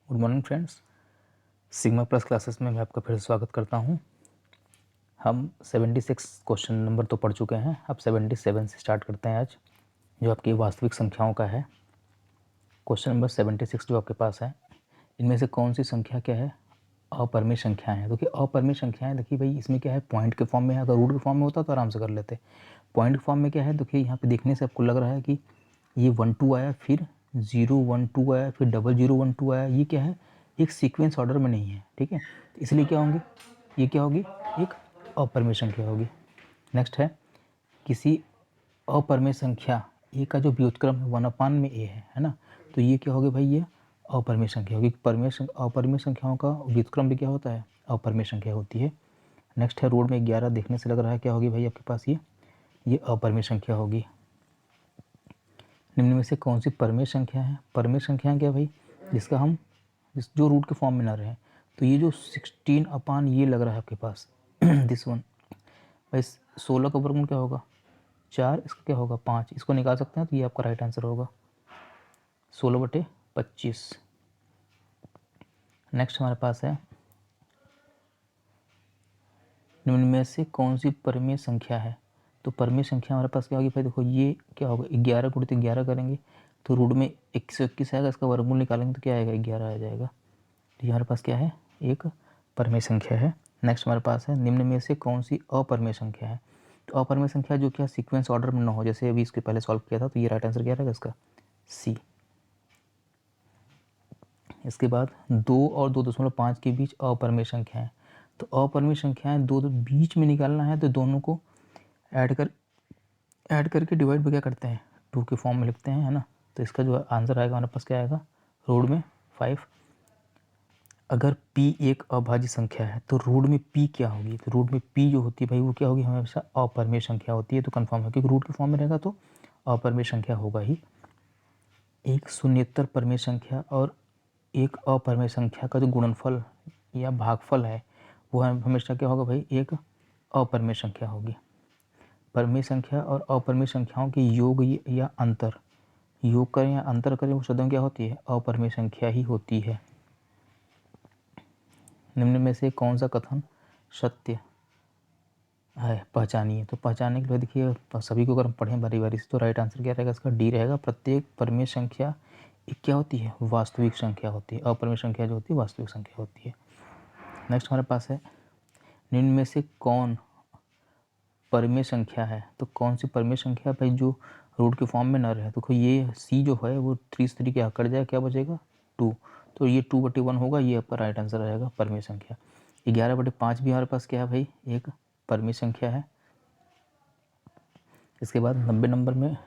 Good morning friends. Sigma plus classes में मैं आपका फिर से स्वागत करता हूं। हम 76 क्वेश्चन नंबर तो पढ़ चुके हैं, अब 77 से स्टार्ट करते हैं आज, जो आपकी वास्तविक संख्याओं का है। क्वेश्चन नंबर 76 जो आपके पास है, इनमें से कौन सी संख्या क्या है? अपरिमेय संख्याएं हैं। देखिए अपरिमेय संख्याएं, देखिए भाई इसमें क्या है, पॉइंट के फॉर्म में है। अगर रूट के फॉर्म में होता तो आराम से कर लेते। पॉइंट के फॉर्म में क्या है, देखिए यहाँ पे देखने से आपको लग रहा है कि ये 1 2 आया, फिर 0 1 2 आया, फिर 0 1 2 आया। ये क्या है, एक सीक्वेंस ऑर्डर में नहीं है, ठीक है। इसलिए क्या होंगी, ये क्या होगी, एक अपरिमेय संख्या होगी। नेक्स्ट है, किसी अपरिमेय संख्या ए का जो व्युत्क्रम 1 में ए है ना, तो ये क्या होगी भाई, ये अपरिमेय संख्या होगी। अपरिमेय संख्याओं का व्युत्क्रम भी क्या होता है, अपरिमेय संख्या होती है। नेक्स्ट है, रोड में 11 देखने से लग रहा है क्या होगी भाई आपके पास, ये अपरिमेय संख्या होगी। निम्न में से कौन सी परिमेय संख्या है? परिमेय संख्या क्या भाई, जिसका हम जो रूट के फॉर्म में ना रहे। तो ये जो 16 अपान ये लग रहा है आपके पास दिस वन भाई, 16 का वर्गमूल क्या होगा 4, इसका क्या होगा 5, इसको निकाल सकते हैं। तो ये आपका राइट आंसर होगा 16/25। नेक्स्ट हमारे पास है, निम्न में से कौन सी परिमेय संख्या है? तो परिमेय संख्या हमारे पास क्या होगी भाई, देखो ये क्या होगा, 11 गुणित 11 करेंगे तो रूट में 121 आएगा, इसका वर्गमूल निकालेंगे तो क्या आएगा, 11 आ जाएगा। तो हमारे पास क्या है, एक परिमेय संख्या है। नेक्स्ट हमारे पास है, निम्न में से कौन सी अपरिमेय संख्या है? तो अपरिमेय संख्या जो क्या सीक्वेंस ऑर्डर में ना हो, जैसे अभी इसके पहले सॉल्व किया था, तो ये राइट आंसर क्या रहेगा इसका, सी। इसके बाद 2 और 2.5 के बीच अपरिमेय संख्या है। तो अपरिमेय संख्याएं दो बीच में निकालना है, तो दोनों को ऐड करके डिवाइड भी क्या करते हैं, 2 के फॉर्म में लिखते हैं, है ना। तो इसका जो आंसर आएगा हमारे पास क्या आएगा, रूट में 5। अगर p एक अभाज्य संख्या है तो रूट में p क्या होगी? तो रूट में p जो होती है भाई वो क्या होगी, हमेशा अपरिमेय संख्या होती है। तो कंफर्म है, क्योंकि रूट के फॉर्म में रहेगा तो अपरिमेय संख्या होगा ही। एक शून्येतर परिमेय संख्या और एक अपरिमेय संख्या का जो गुणनफल या भागफल है, वो हमेशा क्या होगा भाई, एक अपरिमेय संख्या होगी। परिमेय संख्या और अपरिमेय संख्याओं के योग या अंतर, योग करें या अंतर करें, वो शब्दों क्या होती है, अपरिमेय संख्या ही होती है। निम्न में से कौन सा कथन सत्य है, पहचानिए। तो पहचानने के लिए देखिए सभी को अगर हम पढ़ें बारी बारी से, तो राइट आंसर क्या रहेगा इसका, डी रहेगा। प्रत्येक परिमेय संख्या एक क्या होती है, वास्तविक संख्या होती है। अपरिमेय संख्या जो होती है वास्तविक संख्या होती है। नेक्स्ट हमारे पास है, निम्न में से कौन परिमेय संख्या है? तो कौन सी परिमेय संख्या भाई जो रूट के फॉर्म में न रहे? तो ये सी जो है वो 3 से 3 क्या कट जाए, क्या बचेगा 2। तो ये 2/1 होगा, ये आपका राइट आंसर रहेगा परिमेय संख्या। 11/5 भी हमारे पास क्या है भाई, एक परिमेय संख्या है। इसके बाद 90 नंबर में,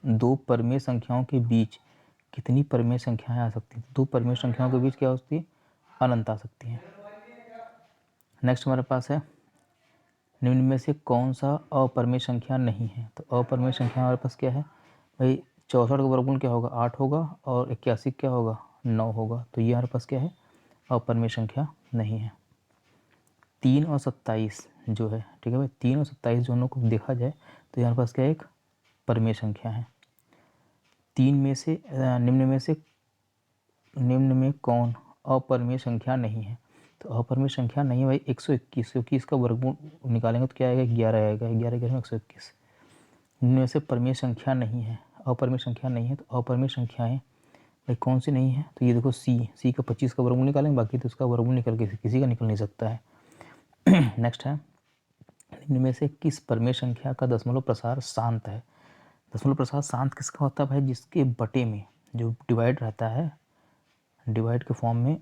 दो परिमेय संख्याओं के बीच कितनी परिमेय संख्याएं आ सकती हैं? 2 परिमेय संख्याओं के बीच क्या हो सकती है, अनंत आ सकती हैं। नेक्स्ट हमारे पास है, निम्न में से कौन सा अपरिमेय संख्या नहीं है? तो अपरिमेय संख्या हमारे पास क्या है भाई, 64 का वर्गमूल क्या होगा, 8 होगा, और 81 क्या होगा, 9 होगा। तो ये हमारे पास क्या है, अपरिमेय संख्या नहीं है। 3 और 27 जो है, ठीक है भाई, 3 और 27 दोनों को देखा जाए तो हमारे पास क्या है, एक परिमेय संख्या है। निम्न में कौन अपरिमेय संख्या नहीं है? तो अपरिमेय संख्या नहीं है भाई 121, क्योंकि इसका वर्गमूल निकालेंगे तो क्या आएगा, 11 आएगा। 11 11 में 121। इनमें से परिमेय संख्या नहीं है, अपरिमेय संख्या नहीं है। तो अपरिमेय संख्याएं भाई कौन सी नहीं है? तो ये देखो सी का 25 का वर्गमूल निकालेंगे, बाकी तो इसका वर्गमूल निकल के किसी का निकल नहीं सकता है। नेक्स्ट है, इनमें से किस परिमेय संख्या का दशमलव प्रसार शांत है? दशमलव प्रसार शांत किसका होता है भाई, जिसके बटे में जो डिवाइड रहता है, डिवाइड के फॉर्म में,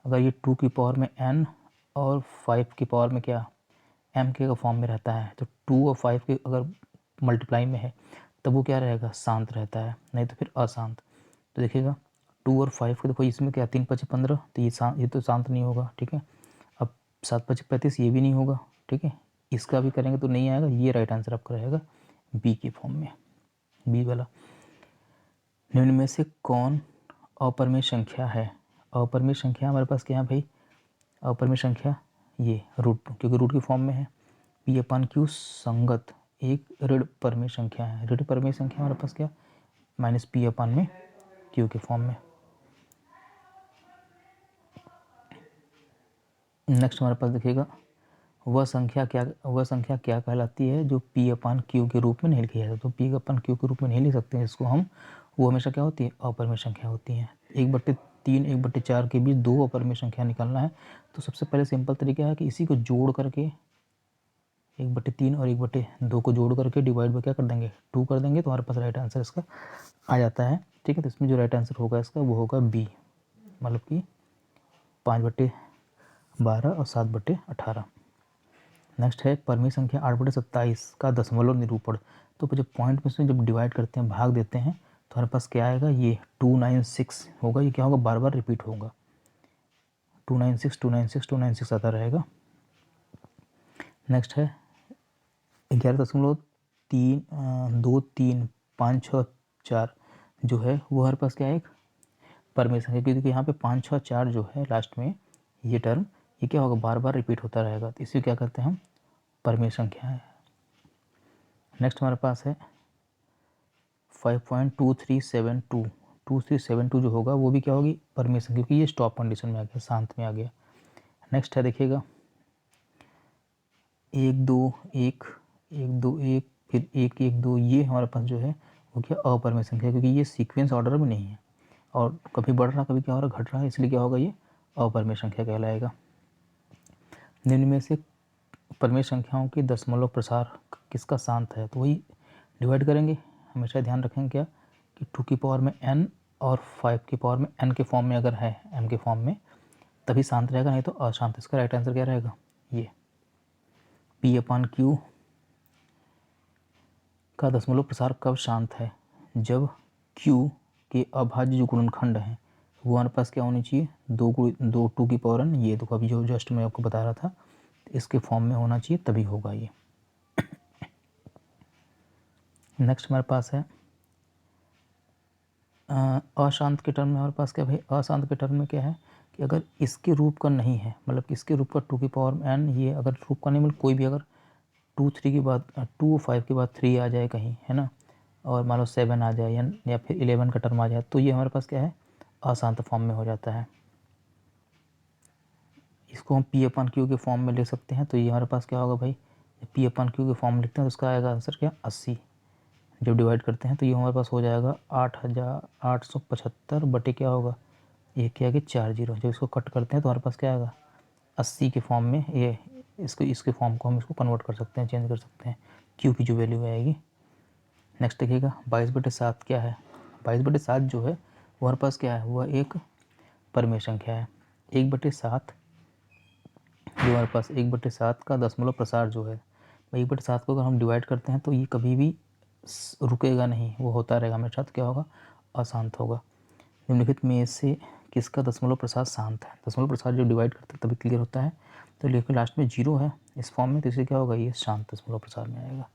अगर ये 2 की पावर में n और 5 की पावर में क्या m के का फॉर्म में रहता है, तो 2 और 5 के अगर मल्टीप्लाई में है तब वो क्या रहेगा, शांत रहता है, नहीं तो फिर अशांत। तो देखिएगा 2 और 5 को देखो, इसमें क्या 3 5 15, तो ये तो शांत नहीं होगा, ठीक है। अब 7 5 35, ये भी नहीं होगा, ठीक है। इसका भी करेंगे तो नहीं आएगा, ये राइट आंसर आपका रहेगा बी के फॉर्म में, बी वाला। निम्न में से कौन अपरिमेय संख्या है? अपरिमेय संख्या हमारे पास क्या है भाई, अपरिमेय संख्या ये रूट, क्योंकि रूट के फॉर्म में है। p/q संगत एक ऋण परिमेय संख्या है। ऋण परिमेय संख्या हमारे पास क्या, -p/q के फॉर्म में। नेक्स्ट हमारे पास देखिएगा वह संख्या क्या कहलाती है जो P/Q के रूप में नहीं लिखी जाती। तो P/Q के रूप में नहीं लिख सकते हैं इसको हम, वो हमेशा क्या होती है, अपरिमेय संख्या होती है। 1/3 1/4 के बीच दो अपरिमेय संख्या निकालना है तो सबसे पहले सिंपल तरीका है कि इसी को जोड़ करके 1/3 और 1/2 को जोड़ करके डिवाइड बाय क्या कर देंगे, 2 कर देंगे, तो हमारे पास राइट आंसर इसका आ जाता है। ठीक है, तो इसमें जो राइट आंसर होगा इसका वो होगा बी, मतलब कि 5/12 और 7/18। नेक्स्ट है परिमेय संख्या 8/27 का दशमलव निरूपण। तो जब पॉइंट में से जब डिवाइड करते हैं, भाग देते हैं, तो हमारे पास क्या आएगा, ये 296 होगा। ये क्या होगा, बार बार रिपीट होगा, 296 296 296 आता रहेगा। नेक्स्ट है 11.23564 जो है वो हमारे पास क्या है, एक परिमेय संख्या, क्योंकि यहाँ पे 5 6 4 जो है लास्ट में ये टर्म, ये क्या होगा, बार बार रिपीट होता रहेगा, तो इसे क्या करते हैं हम, परिमेय संख्या है। नेक्स्ट हमारे पास है 5.2372 2372 जो होगा वो भी क्या होगी, परिमेय संख्या, क्योंकि ये स्टॉप कंडीशन में आ गया, शांत में आ गया। नेक्स्ट है देखिएगा 1 2 1 1 2 1 फिर 1 1 2, ये हमारे पास जो है वो क्या, अपरिमेय संख्या, क्योंकि ये सीक्वेंस ऑर्डर में नहीं है और कभी बढ़ रहा कभी क्या हो रहा, घट रहा है, इसलिए क्या होगा, ये अपरिमेय संख्या कहलाएगा। निम्न में से परिमेय संख्याओं के दशमलव प्रसार किसका शांत है, तो वही डिवाइड करेंगे। हमेशा ध्यान रखेंगे क्या कि 2 की पावर में n और 5 की पावर में n के फॉर्म में अगर है, m के फॉर्म में, तभी शांत रहेगा, नहीं तो अशांत। इसका राइट आंसर क्या रहेगा, ये P/Q का दशमलव प्रसार कब शांत है, जब Q के अभाज्य जो गुणनखंड हैं वो हमारे पास क्या होनी चाहिए, 2 की पावर n, ये देखो अभी जो जस्ट मैं आपको बता रहा था, इसके फॉर्म में होना चाहिए, तभी होगा ये। नेक्स्ट हमारे पास है अशांत के टर्म में, हमारे पास क्या भाई, अशांत के टर्म में क्या है कि अगर इसके रूप का नहीं है, मतलब इसके रूप का 2 की पावर n, ये अगर रूप का नहीं, मतलब कोई भी अगर 2 3 के बाद 2 5 के बाद 3 आ जाए कहीं, है ना, और मान लो 7 आ जाए या फिर 11 का टर्म आ जाए, तो ये हमारे पास क्या है, अशांत फॉर्म में हो जाता है। इसको हम P/Q के फॉर्म में ले सकते हैं, तो ये हमारे पास क्या होगा भाई, P/Q के फॉर्म में लिखते हैं तो उसका आएगा आंसर क्या, 80। जब डिवाइड करते हैं तो ये हमारे पास हो जाएगा 8875 बटे क्या होगा, ये क्या है कि 4 जीरो। जब इसको कट करते हैं तो हमारे पास क्या आएगा, 80 के फॉर्म में, ये इसके फॉर्म को हम इसको कन्वर्ट कर सकते हैं, चेंज कर सकते हैं, Q की जो वैल्यू आएगी। नेक्स्ट देखिएगा 22/7 क्या है, 22/7 जो है वो हमारे पास क्या है, वह एक परिमेय संख्या है। 1/7 जो हमारे पास 1/7 का दशमलव प्रसार जो है, 1/7 को अगर हम डिवाइड करते हैं तो ये कभी भी रुकेगा नहीं, वो होता रहेगा हमेशा, तो क्या होगा, अशांत होगा। निम्नलिखित में से किसका दशमलव प्रसार शांत है, दशमलव प्रसार जो डिवाइड करते हैं तभी क्लियर होता है, तो लेकिन लास्ट में 0 है इस फॉर्म में, तो इसे क्या होगा, ये शांत दशमलव प्रसार में आएगा।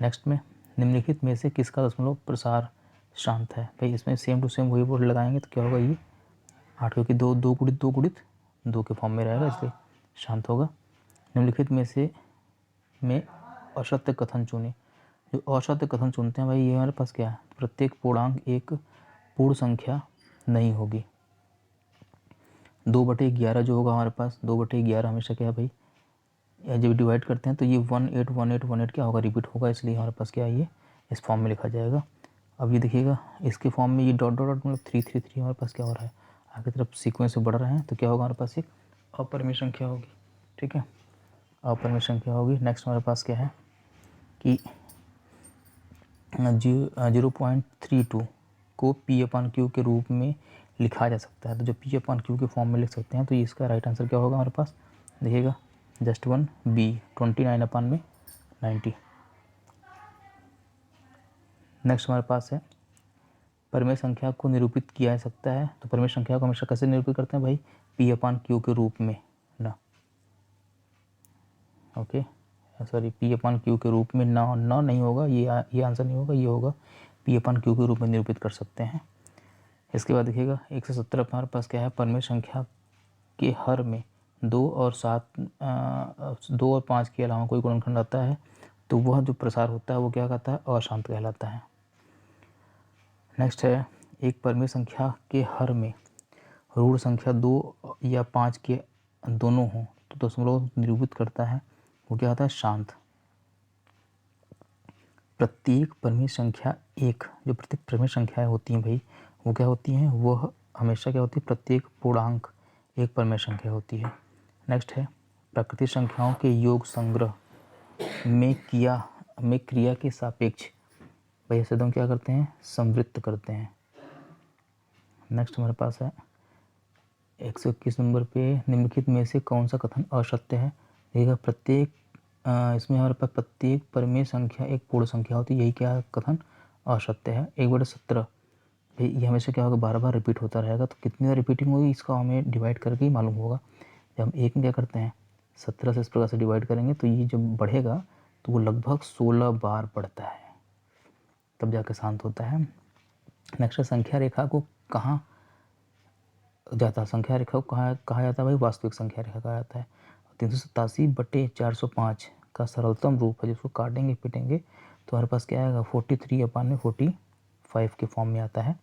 नेक्स्ट में निम्नलिखित में से किसका दशमलव प्रसार शांत है, भाई इसमें सेम टू सेम वही बोर्ड लगाएंगे, तो क्या होगा, ये 8, क्योंकि 2 के फॉर्म में रहेगा, इसलिए शांत होगा। निम्नलिखित में से असत्य कथन चुने, जो असत्य कथन चुनते हैं भाई, ये हमारे पास क्या है, प्रत्येक पूर्णांक एक पूर्ण संख्या नहीं होगी। 2/11 जो होगा हमारे पास, 2/11 हमेशा क्या है भाई, जब डिवाइड करते हैं तो ये 181818 क्या होगा, रिपीट होगा, इसलिए हमारे पास क्या है, ये इस फॉर्म में लिखा जाएगा। अब ये देखिएगा इसके फॉर्म में ये डॉट डॉट डॉट, मतलब 333 हमारे पास क्या हो रहा है, आगे तरफ सीक्वेंस से बढ़ रहे हैं, तो क्या होगा, हमारे पास एक अपरिमेय संख्या होगी। ठीक है, अपरिमेय संख्या होगी। नेक्स्ट हमारे पास क्या है कि 0.32 को P/Q के रूप में लिखा जा सकता है, तो जो P/Q के फॉर्म में लिख सकते हैं, तो ये इसका राइट आंसर क्या होगा हमारे पास, देखिएगा जस्ट 1 B 29/90। नेक्स्ट हमारे पास है परिमेय संख्या को निरूपित किया जा सकता है, तो परिमेय संख्या को हमेशा कैसे निरूपित करते हैं भाई, P/Q के रूप में ना, ओके सॉरी, P/Q के रूप में ना नहीं होगा, ये आंसर नहीं होगा, ये होगा P/Q के रूप में निरूपित कर सकते हैं। इसके बाद देखिएगा 170 हमारे पास क्या है, परिमेय संख्या के हर में 2 और 5 के अलावा कोई गुणनखंड आता है, तो वह जो प्रसार होता है वो क्या कहता है, अशांत कहलाता है। नेक्स्ट है एक परिमेय संख्या के हर में ऋण संख्या 2 या 5 के दोनों हों तो दशमलव निरूपित करता है, वो क्या होता है, शांत। प्रत्येक परिमेय संख्या एक, जो प्रत्येक परिमेय संख्याएं होती हैं भाई, वो क्या होती हैं, वह हमेशा क्या होती है, प्रत्येक पूर्णांक एक परिमेय संख्या होती है। नेक्स्ट है, प्राकृतिक संख्याओं के योग संग्रह में क्रिया के सापेक्ष भाई ऐसे हम क्या करते हैं, संवृत्त करते हैं। नेक्स्ट हमारे पास है 121 नंबर पे, निम्नलिखित में से कौन सा कथन असत्य है। देखिएगा प्रत्येक इसमें हमारे पास प्रत्येक परिमेय संख्या एक पूर्ण संख्या होती है, यही क्या कथन असत्य है। 1/17 ये हमेशा क्या होगा, बार बार रिपीट होता रहेगा, तो कितनी बार रिपीटिंग होगी इसका हमें डिवाइड करके ही मालूम होगा। जब हम एक में क्या करते हैं 17 से इस प्रकार से डिवाइड करेंगे तो ये जब बढ़ेगा तो वो लगभग 16 बार बढ़ता है, तब जाकर शांत होता है। नेक्स्ट संख्या रेखा को कहाँ जाता है, संख्या रेखा को कहा जाता है भाई, वास्तविक संख्या रेखा कहा जाता है। 387/405 का सरलतम रूप है, जिसको काटेंगे पीटेंगे तो हमारे पास क्या आएगा, 43/45 के फॉर्म में आता है।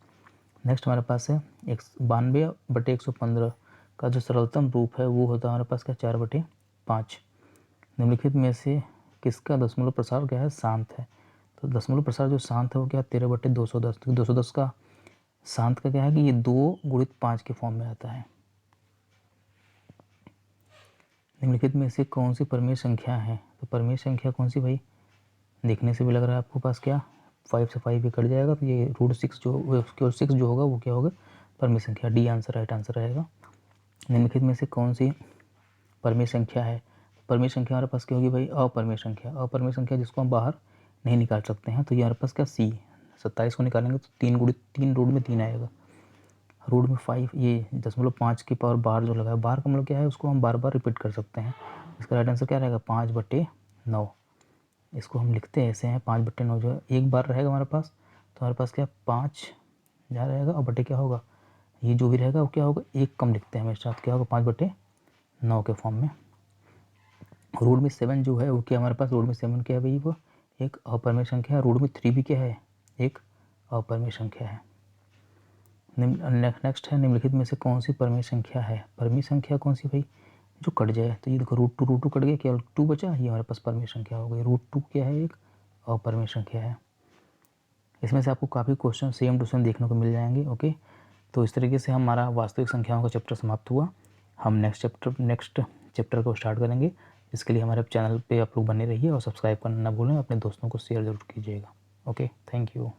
नेक्स्ट हमारे पास है 92/115 का जो सरलतम रूप है वो होता है हमारे पास क्या, 4/5। निम्नलिखित में से किसका दशमलव प्रसार क्या है, शांत है। तो दशमलव प्रसार जो शांत है वो क्या, 13/210। 210 का शांत का क्या है कि ये 2 × 5 के फॉर्म में आता है। निम्नलिखित में से कौन सी परिमेय संख्या है, तो परिमेय संख्या कौन सी भाई, देखने से भी लग रहा है आपको पास क्या, 5 से 5 भी कट जाएगा, तो ये √6 जो उसके 6 जो होगा वो क्या होगा, परिमेय संख्या। डी आंसर राइट आंसर रहेगा। निम्नलिखित में से कौन सी परिमेय संख्या है, परिमेय संख्या हमारे पास क्या होगी भाई, अपरिमेय संख्या। अपरिमेय संख्या जिसको हम बाहर नहीं निकाल सकते हैं, तो ये हमारे पास क्या, सी। 27 को निकालेंगे तो 3 रूट में 3 आएगा, रूट में 5, ये 0.5 की पावर बाहर जो लगा है, बाहर का मतलब क्या है, उसको हम बार बार रिपीट कर सकते हैं। इसका राइट आंसर क्या रहेगा, 5/9। इसको हम लिखते हैं ऐसे हैं, 5/9 जो है एक बार रहेगा हमारे पास, तो हमारे पास क्या 5 जहाँ रहेगा और बटे क्या होगा, ये जो भी रहेगा वो क्या होगा, एक कम लिखते हैं हमेशा, क्या होगा 5/9 के फॉर्म में। रूट में 7 जो है वो क्या हमारे पास, रूट में 7 क्या है भाई, वो एक अपरिमेय संख्या है। रूट में 3 भी क्या है, एक अपरिमेय संख्या है। नेक्स्ट है, निम्नलिखित में से कौन सी परिमेय संख्या है, परिमेय संख्या कौन सी भाई, जो कट जाए, तो ये देखो √2 कट गया, केवल 2 बचा, ये हमारे पास परिमेय संख्या हो गई। √2 क्या है, एक अपरिमेय संख्या है। इसमें से आपको काफ़ी क्वेश्चन सेम टू सेम देखने को मिल जाएंगे। ओके, तो इस तरीके से हमारा वास्तविक संख्याओं का चैप्टर समाप्त हुआ। हम नेक्स्ट चैप्टर को स्टार्ट करेंगे। इसके लिए हमारे चैनल पे आप लोग बने रहिए और सब्सक्राइब करना ना भूलें, अपने दोस्तों को शेयर ज़रूर कीजिएगा। Okay, thank you.